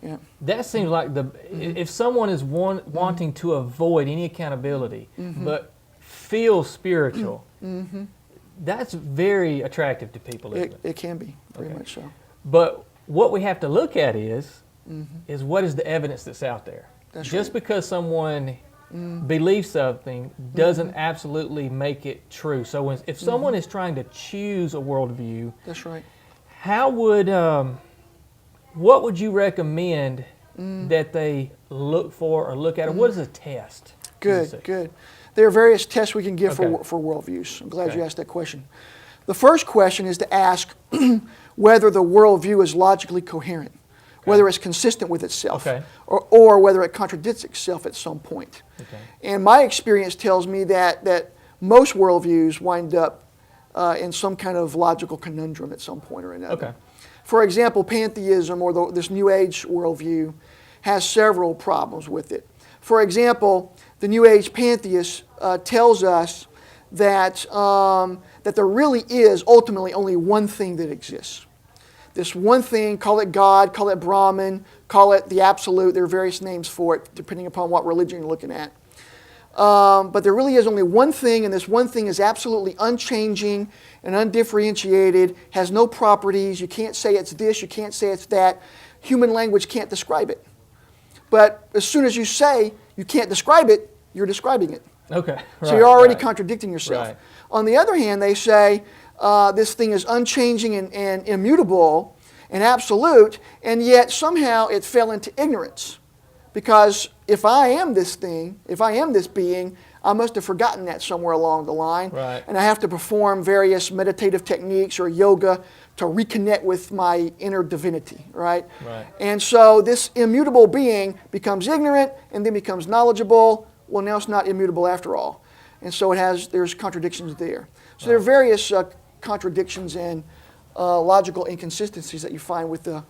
Yeah. That seems like if someone is wanting to avoid any accountability, but feel spiritual, that's very attractive to people, isn't it? It can be, very much so. But what we have to look at is what is the evidence that's out there. That's Just right. because someone believes something doesn't absolutely make it true. So if someone is trying to choose a worldview, That's right. how would what would you recommend that they look for or look at? Or what is a test? Good, good. There are various tests we can give Okay. for worldviews. I'm glad Okay. you asked that question. The first question is to ask whether the worldview is logically coherent, whether it's consistent with itself, Okay. or whether it contradicts itself at some point. Okay. And my experience tells me that most worldviews wind up in some kind of logical conundrum at some point or another. Okay. For example, pantheism, or this New Age worldview, has several problems with it. For example, the New Age pantheist tells us that, that there really is ultimately only one thing that exists. This one thing, call it God, call it Brahman, call it the Absolute. There are various names for it depending upon what religion you're looking at. But there really is only one thing, and this one thing is absolutely unchanging and undifferentiated, has no properties. You can't say it's this, you can't say it's that. Human language can't describe it. But as soon as you say you can't describe it, you're describing it. Okay. So you're already contradicting yourself. Right. On the other hand, they say this thing is unchanging and immutable and absolute, and yet somehow it fell into ignorance. Because if I am this thing, if I am this being, I must have forgotten that somewhere along the line. Right. And I have to perform various meditative techniques or yoga to reconnect with my inner divinity, right? Right. And so this immutable being becomes ignorant and then becomes knowledgeable. Well, now it's not immutable after all. And so there's contradictions there. So there are various contradictions and logical inconsistencies that you find with the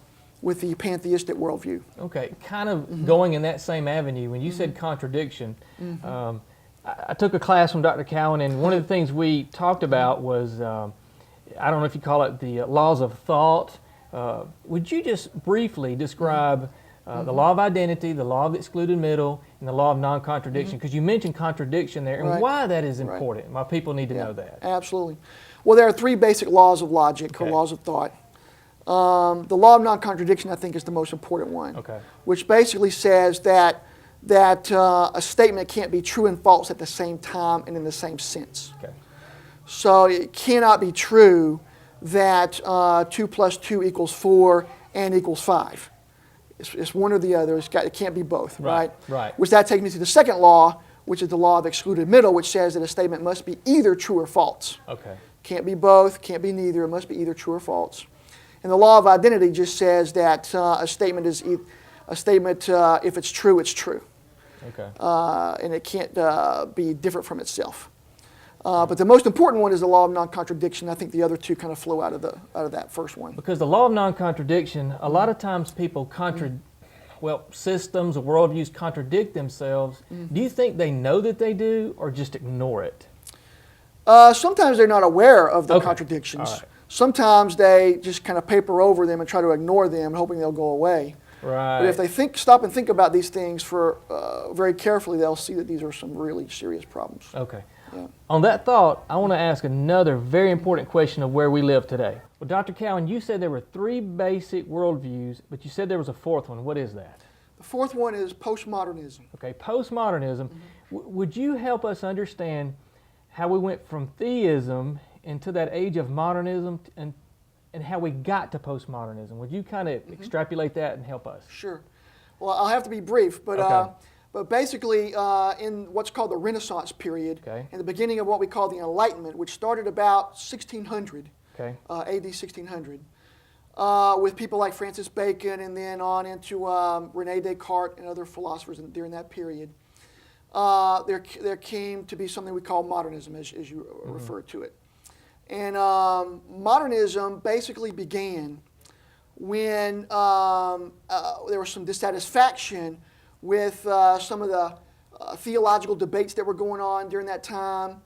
pantheistic worldview. Okay, kind of going in that same avenue, when you said contradiction, I took a class from Dr. Cowan, and one of the things we talked about was, I don't know if you call it the laws of thought. Would you just briefly describe the law of identity, the law of the excluded middle, and the law of non-contradiction? Because you mentioned contradiction there, and Right. why that is important. Why people need to know that. Absolutely. Well, there are three basic laws of logic, or laws of thought. The law of non-contradiction, I think, is the most important one, which basically says that a statement can't be true and false at the same time and in the same sense. Okay. So it cannot be true that 2 plus 2 equals 4 and equals 5. It's one or the other. It can't be both, right? Right. Which that takes me to the second law, which is the law of excluded middle, which says that a statement must be either true or false. Okay. Can't be both, can't be neither. It must be either true or false. And the law of identity just says that a statement is if it's true, it's true. Okay. And it can't be different from itself. But the most important one is the law of non-contradiction. I think the other two kind of flow out of that first one. Because the law of non-contradiction, a lot of times people systems or worldviews contradict themselves. Do you think they know that they do, or just ignore it? Sometimes they're not aware of the contradictions. All right. Sometimes they just kind of paper over them and try to ignore them, hoping they'll go away. Right. But if they stop and think about these things very carefully, they'll see that these are some really serious problems. Okay. Yeah. On that thought, I want to ask another very important question of where we live today. Well, Dr. Cowan, you said there were 3 basic worldviews, but you said there was a 4th one. What is that? The 4th one is postmodernism. Okay, postmodernism. Would you help us understand how we went from theism into that age of modernism and how we got to postmodernism? Would you kind of extrapolate that and help us? Sure. Well, I'll have to be brief, but but basically in what's called the Renaissance period, and the beginning of what we call the Enlightenment, which started about 1600, AD 1600, with people like Francis Bacon, and then on into René Descartes and other philosophers during that period. There came to be something we call modernism, as you referred to it. And modernism basically began when there was some dissatisfaction with some of the theological debates that were going on during that time.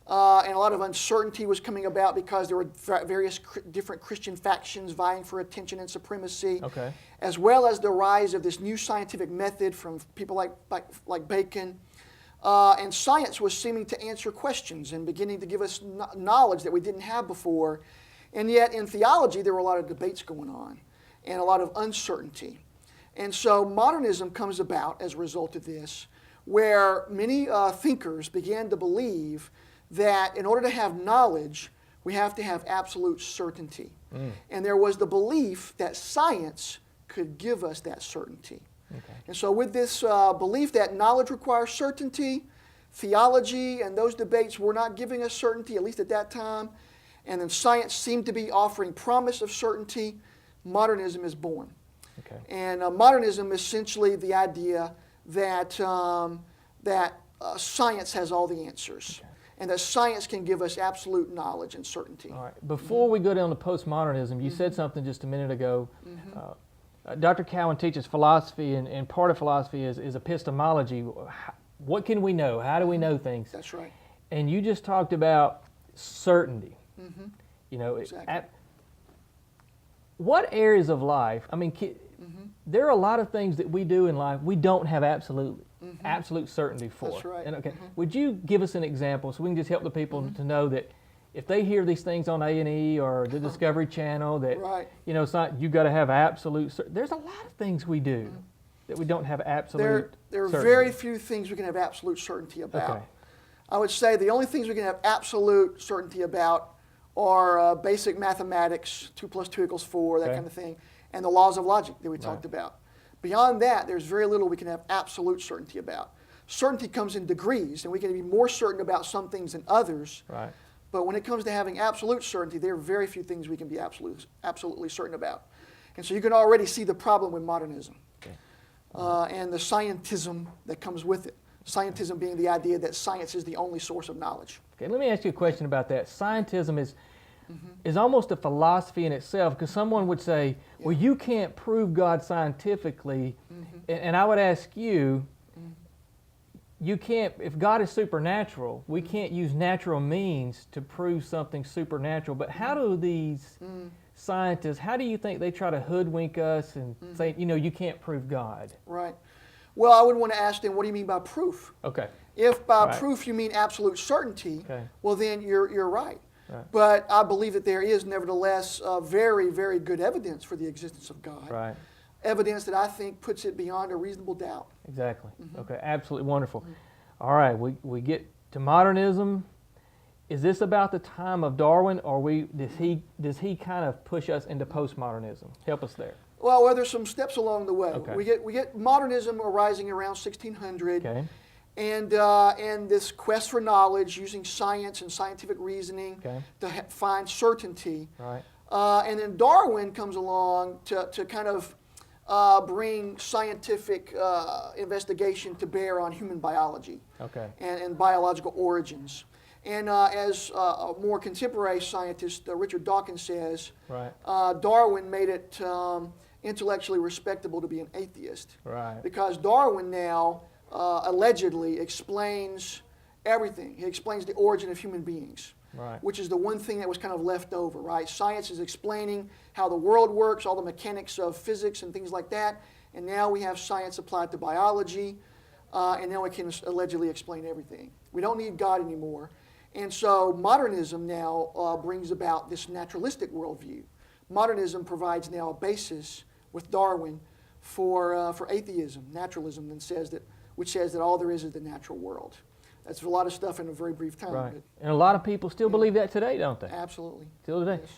and a lot of uncertainty was coming about because there were various different Christian factions vying for attention and supremacy, Okay. as well as the rise of this new scientific method from people like Bacon. And science was seeming to answer questions and beginning to give us knowledge that we didn't have before. And yet in theology, there were a lot of debates going on and a lot of uncertainty. And so modernism comes about as a result of this, where many thinkers began to believe that in order to have knowledge, we have to have absolute certainty. And there was the belief that science could give us that certainty. Okay. And so with this belief that knowledge requires certainty, theology and those debates were not giving us certainty, at least at that time, and then science seemed to be offering promise of certainty, modernism is born. Okay. And modernism is essentially the idea that, science has all the answers. Okay. And that science can give us absolute knowledge and certainty. All right. Before we go down to postmodernism, you said something just a minute ago. Dr. Cowan teaches philosophy, and part of philosophy is epistemology. What can we know? How do we know things? That's right. And you just talked about certainty. You know, Exactly. what areas of life? I mean, there are a lot of things that we do in life we don't have absolute certainty for. That's right. And okay, would you give us an example so we can just help the people to know that if they hear these things on A&E or the Discovery Channel, that Right. you know, it's not you got to have absolute. There's a lot of things we do that we don't have absolute. There are certainty. very few things we can have absolute certainty about. Okay. I would say the only things we can have absolute certainty about are basic mathematics, 2 + 2 = 4, that Okay. kind of thing, and the laws of logic that we talked about. Beyond that, there's very little we can have absolute certainty about. Certainty comes in degrees, and we can be more certain about some things than others. Right. But when it comes to having absolute certainty, there are very few things we can be absolutely certain about. And so you can already see the problem with modernism and the scientism that comes with it. Scientism being the idea that science is the only source of knowledge. Okay, let me ask you a question about that. Scientism is almost a philosophy in itself, because someone would say, well, you can't prove God scientifically. And I would ask you, you can't, if God is supernatural, we can't use natural means to prove something supernatural. But how do these scientists, how do you think they try to hoodwink us and say, you know, you can't prove God? Right. Well, I would want to ask them, what do you mean by proof? Okay. If by Right. proof you mean absolute certainty, Okay. well then you're right. Right. But I believe that there is nevertheless very, very good evidence for the existence of God. Right. Evidence that I think puts it beyond a reasonable doubt. Exactly. Okay, absolutely wonderful. All right, we get to modernism. Is this about the time of Darwin, or does he kind of push us into postmodernism? Help us there. Well, there's some steps along the way. Okay. We get modernism arising around 1600. Okay. And this quest for knowledge using science and scientific reasoning Okay. to find certainty. Right. And then Darwin comes along to kind of bring scientific investigation to bear on human biology Okay. and biological origins. And as a more contemporary scientist, Richard Dawkins says, Right. Darwin made it intellectually respectable to be an atheist. Right. Because Darwin now allegedly explains everything. He explains the origin of human beings, Right. which is the one thing that was kind of left over, right? Science is explaining how the world works, all the mechanics of physics and things like that, and now we have science applied to biology, and now we can allegedly explain everything. We don't need God anymore. And so modernism now brings about this naturalistic worldview. Modernism provides now a basis with Darwin for atheism, naturalism, which says that all there is the natural world. That's a lot of stuff in a very brief time. Right. But And a lot of people still believe that today, don't they? absolutely. Still today. Yes.